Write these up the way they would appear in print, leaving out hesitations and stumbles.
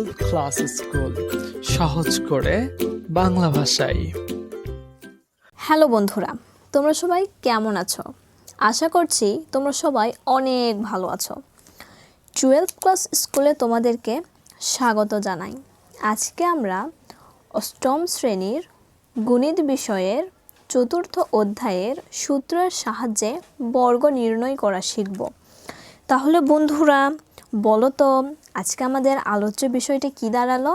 Twelve class school সহজ করে বাংলা ভাষায়। হ্যালো বন্ধুরা, তোমরা সবাই কেমন আছো? আশা করছি তোমরা সবাই অনেক ভালো আছো। 12 ক্লাস স্কুলে তোমাদেরকে স্বাগত জানাই। আজকে আমরা অষ্টম শ্রেণীর গণিত বিষয়ের চতুর্থ অধ্যায়ের সূত্রের সাহায্যে বর্গ নির্ণয় করা শিখব। তাহলে বন্ধুরা বলো তো, আজকে আমাদের আলোচ্য বিষয়টি কী দাঁড়ালো?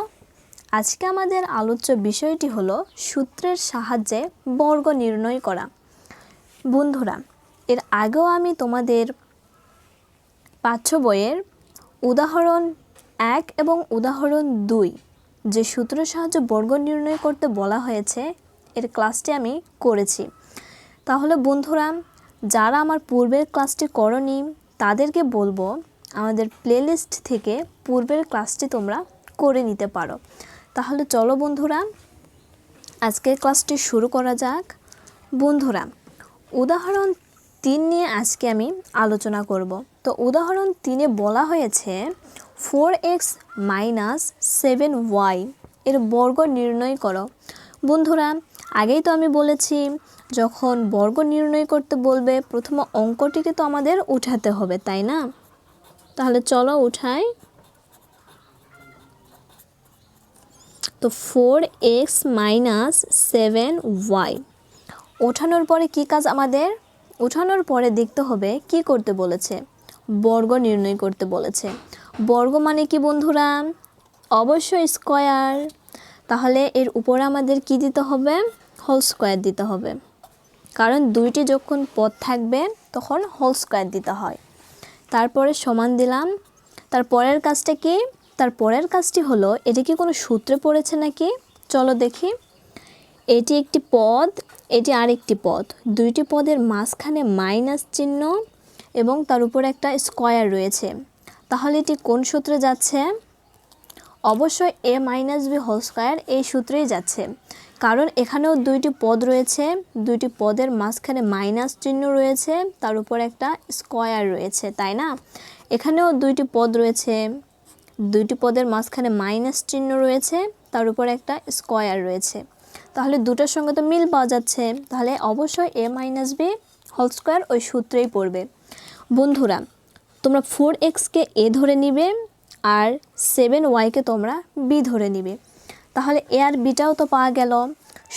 আজকে আমাদের আলোচ্য বিষয়টি হলো সূত্রের সাহায্যে বর্গ নির্ণয় করা। বন্ধুরা, এর আগেও আমি তোমাদের পাঠ্য বইয়ের উদাহরণ 1 এবং উদাহরণ 2 যে সূত্রের সাহায্যে বর্গ নির্ণয় করতে বলা হয়েছে এর ক্লাসটি আমি করেছি। তাহলে বন্ধুরা, যারা আমার পূর্বের ক্লাসটি করনি তাদেরকে বলবো আমাদের প্লেলিস্ট থেকে পূর্বের ক্লাসটি তোমরা করে নিতে পারো। তাহলে চলো বন্ধুরা, আজকের ক্লাসটি শুরু করা যাক। বন্ধুরা, উদাহরণ 3 নিয়ে আজকে আমি আলোচনা করব। তো উদাহরণ 3-এ বলা হয়েছে 4x - 7y এর বর্গ নির্ণয় করো। বন্ধুরা, আগেই তো আমি বলেছি যখন বর্গ নির্ণয় করতে বলবে প্রথমে অঙ্কটিকে তো আমাদের উঠাতে হবে, তাই না? তাহলে চলো উঠাই। তো 4x - 7y ওঠানোর পরে কি কাজ আমাদের? ওঠানোর পরে দেখতে হবে কি করতে বলেছে, বর্গ নির্ণয় করতে বলেছে। বর্গ মানে কি বন্ধুরা? অবশ্যই স্কয়ার। তাহলে এর উপরে আমাদের কি দিতে হবে? হোল স্কয়ার দিতে হবে, কারণ দুইটি যখন পদ থাকবে তখন হোল স্কয়ার দিতে হয়। তারপরে সমান দিলাম। তারপরের কাজটা কি? তারপরের কাজটি হলো, এটি কি কোনো সূত্রে পড়েছে নাকি? চলো দেখি। এটি একটি পদ, এটি আরেকটি পদ, দুইটি পদের মাঝখানে মাইনাস চিহ্ন এবং তার উপরে একটা স্কয়ার রয়েছে। তাহলে এটি কোন সূত্রে যাচ্ছে? অবশ্যই a - b হোল স্কয়ার এই সূত্রেই যাচ্ছে, কারণ এখানেও দুইটি পদ রয়েছে, দুইটি পদের মাঝখানে মাইনাস চিহ্ন রয়েছে, তার উপর একটা স্কয়ার রয়েছে, তাই না? এখানেও দুইটি পদ রয়েছে, দুইটি পদের মাঝখানে মাইনাস চিহ্ন রয়েছে, তার উপর একটা স্কয়ার রয়েছে। তাহলে দুটোর সঙ্গে তো মিল পাওয়া যাচ্ছে, তাহলে অবশ্যই a - b হোল স্কয়ার ওই সূত্রেই পড়বে। বন্ধুরা, তোমরা 4x-কে a ধরে নিবে আর 7y-কে তোমরা b ধরে নিবে। তাহলে a আর bটাও তো পাওয়া গেল।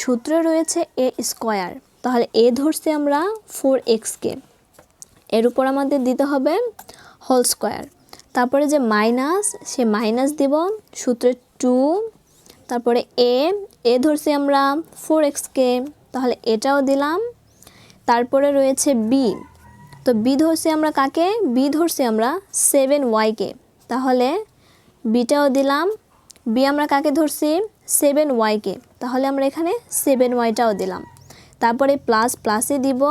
সূত্রে রয়েছে a স্কয়ার, তাহলে a ধরছি আমরা 4x-কে, এর উপর আমাদের দিতে হবে হোল স্কয়ার। তারপরে যে মাইনাস, সে মাইনাস দিব, সূত্রে 2। তারপরে a ধরছি আমরা 4x-কে, তাহলে এটাও দিলাম। তারপরে রয়েছে b, তো b ধরছি আমরা কাকে? b ধরছি আমরা 7y-কে, তাহলে bটাও দিলাম। b আমরা কাকে ধরছি? 7y-কে, তাহলে আমরা এখানে 7y-টাও দিলাম। তারপরে প্লাস প্লাসে দিব,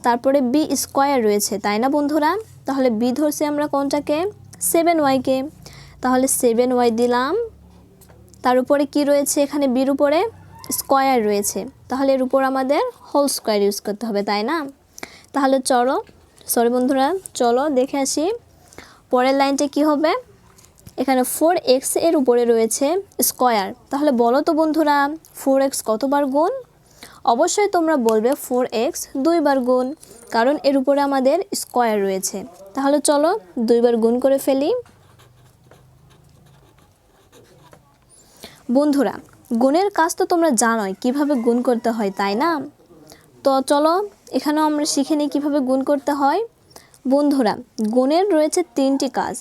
তারপরে b স্কয়ার রয়েছে, তাই না বন্ধুরা? তাহলে b ধরছি আমরা কোনটাকে? 7y-কে, তাহলে 7y দিলাম। তার উপরে কি রয়েছে? এখানে বির উপরে স্কয়ার রয়েছে, তাহলে এর উপর আমাদের হোল স্কয়ার ইউজ করতে হবে, তাই না? তাহলে বন্ধুরা, চলো দেখে আসি পরের লাইনটা কি হবে। এখানে 4x এর উপরে রয়েছে স্কয়ার, তাহলে বলো তো বন্ধুরা 4x কতবার গুণ? অবশ্যই তোমরা বলবে 4x 2বার গুণ, কারণ এর উপরে আমাদের স্কয়ার রয়েছে। তাহলে চলো 2বার গুণ করে ফেলি। বন্ধুরা, গুণের কাজ তো তোমরা জানোই কিভাবে গুণ করতে হয়, তাই না? তো চলো এখানেও আমরা শিখে নিই কীভাবে গুণ করতে হয়। বন্ধুরা, গুণের রয়েছে 3টি কাজ।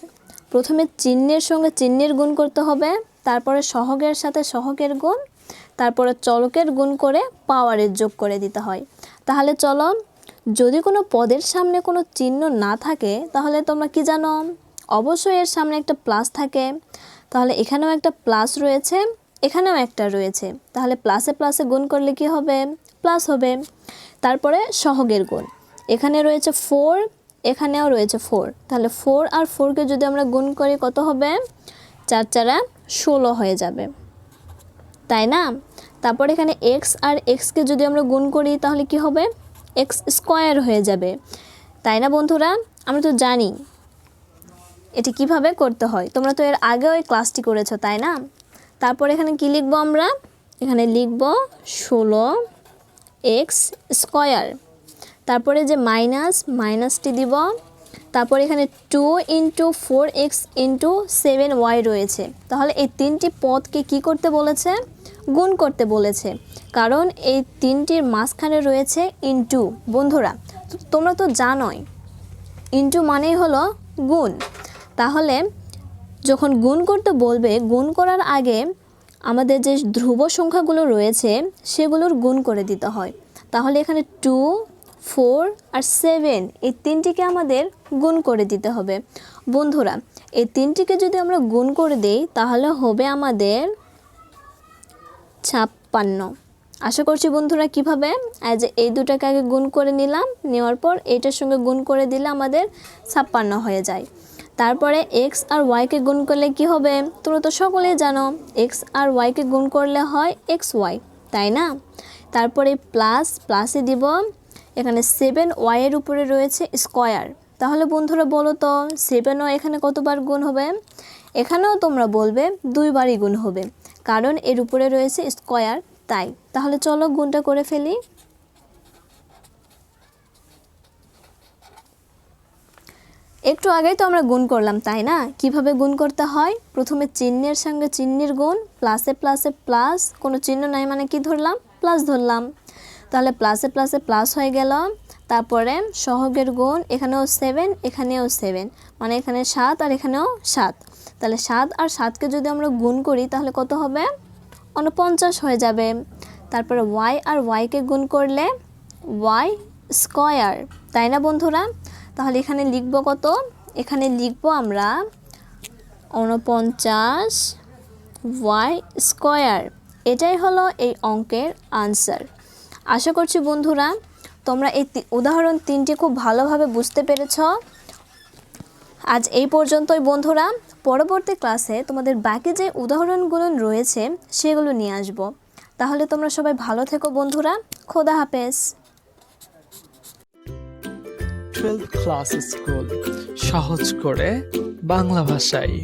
প্রথমে চিহ্নের সঙ্গে চিহ্নের গুণ করতে হবে, তারপরে সহগের সাথে সহগের গুণ, তারপরে চলকের গুণ করে পাওয়ারের যোগ করে দিতে হয়। তাহলে চলো, যদি কোনো পদের সামনে কোনো চিহ্ন না থাকে তাহলে তোমরা কি জানো? অবশ্যই এর সামনে একটা প্লাস থাকে। তাহলে এখানেও একটা প্লাস রয়েছে, এখানেও একটা রয়েছে, তাহলে প্লাসে প্লাসে গুণ করলে কি হবে? প্লাস হবে। তারপরে সহগের গুণ, এখানে রয়েছে 4, এখানেও রয়েছে 4, তাহলে 4 আর 4-কে যদি আমরা গুণ করি কত হবে? 4 × 4 = 16 হয়ে যাবে, তাই না? তারপর এখানে x আর x-কে যদি আমরা গুণ করি তাহলে কি হবে? x স্কয়ার হয়ে যাবে, তাই না বন্ধুরা? আমরা তো জানি এটি কিভাবে করতে হয় তোমরা তো এর আগেও এই ক্লাসটি করেছো, তাই না? তারপর এখানে কি লিখব আমরা? এখানে লিখব 16x স্কয়ার। তারপরে যে মাইনাসটি দিব। তারপর এখানে 2 ইন্টু 4x ইন্টু 7y রয়েছে। তাহলে এই তিনটি পদকে কি করতে বলেছে? গুণ করতে বলেছে, কারণ এই তিনটির মাঝখানে রয়েছে ইন্টু। বন্ধুরা তোমরা তো জানোই ইন্টু মানেই হলো গুণ। তাহলে যখন গুণ করতে বলবে, গুণ করার আগে আমাদের যে ধ্রুব সংখ্যাগুলো রয়েছে সেগুলোর গুণ করে দিতে হয়। তাহলে এখানে 2, 4 আর 7 এই তিনটিকে আমাদের গুণ করে দিতে হবে। বন্ধুরা এই তিনটিকে যদি আমরা গুণ করে দেই তাহলে হবে আমাদের 56। আশা করছি বন্ধুরা কিভাবে এই দুটাকে আগে গুণ করে নিলাম, নেওয়ার পর এইটার সঙ্গে গুণ করে দিলে আমাদের 56 হয়ে যায়। তারপরে এক্স আর ওয়াইকে গুণ করলে কি হবে? তোমরা তো সকলেই জানো এক্স আর ওয়াইকে গুণ করলে হয় এক্স ওয়াই, তাই না? তারপরে প্লাসে দিব এখানে 7y এর উপরে রয়েছে স্কয়ার। তাহলে বন্ধুরা বলো তো 7y এখানে কতবার গুণ হবে? এখানেও তোমরা বলবে 2 বারই গুণ হবে, কারণ এর উপরে রয়েছে স্কয়ার তাই। তাহলে চলো গুণটা করে ফেলি। একটু আগেই তো আমরা গুণ করলাম, তাই না? কিভাবে গুণ করতে হয়? প্রথমে চিহ্নের সঙ্গে চিহ্নের গুণ, প্লাসে প্লাস, কোনো চিহ্ন নাই মানে কি ধরলাম? প্লাস ধরলাম। তাহলে প্লাসে প্লাস হয়ে গেল। তারপরে সহগের গুণ, এখানেও 7 এখানেও 7, মানে এখানে 7 আর এখানেও 7। তাহলে 7 আর 7কে যদি আমরা গুণ করি তাহলে কত হবে? 49 হয়ে যাবে। তারপরে ওয়াই আর ওয়াইকে গুণ করলে ওয়াই স্কয়ার, তাই না বন্ধুরা? তাহলে এখানে লিখব কত? এখানে লিখব আমরা 49 ওয়াই স্কয়ার। এটাই হলো এই অঙ্কের আনসার। আশা করছি বন্ধুরা তোমরা এই উদাহরণ 3টি খুব ভালোভাবে বুঝতে পেরেছ। আজ এই পর্যন্তই বন্ধুরা। পরবর্তী ক্লাসে তোমাদের বাকি যে উদাহরণগুলো রয়েছে সেগুলো নিয়ে আসব। তাহলে তোমরা সবাই ভালো থেকো বন্ধুরা। খোদা হাফেজ। 12th ক্লাস স্কুল, সহজ করে বাংলা ভাষায়।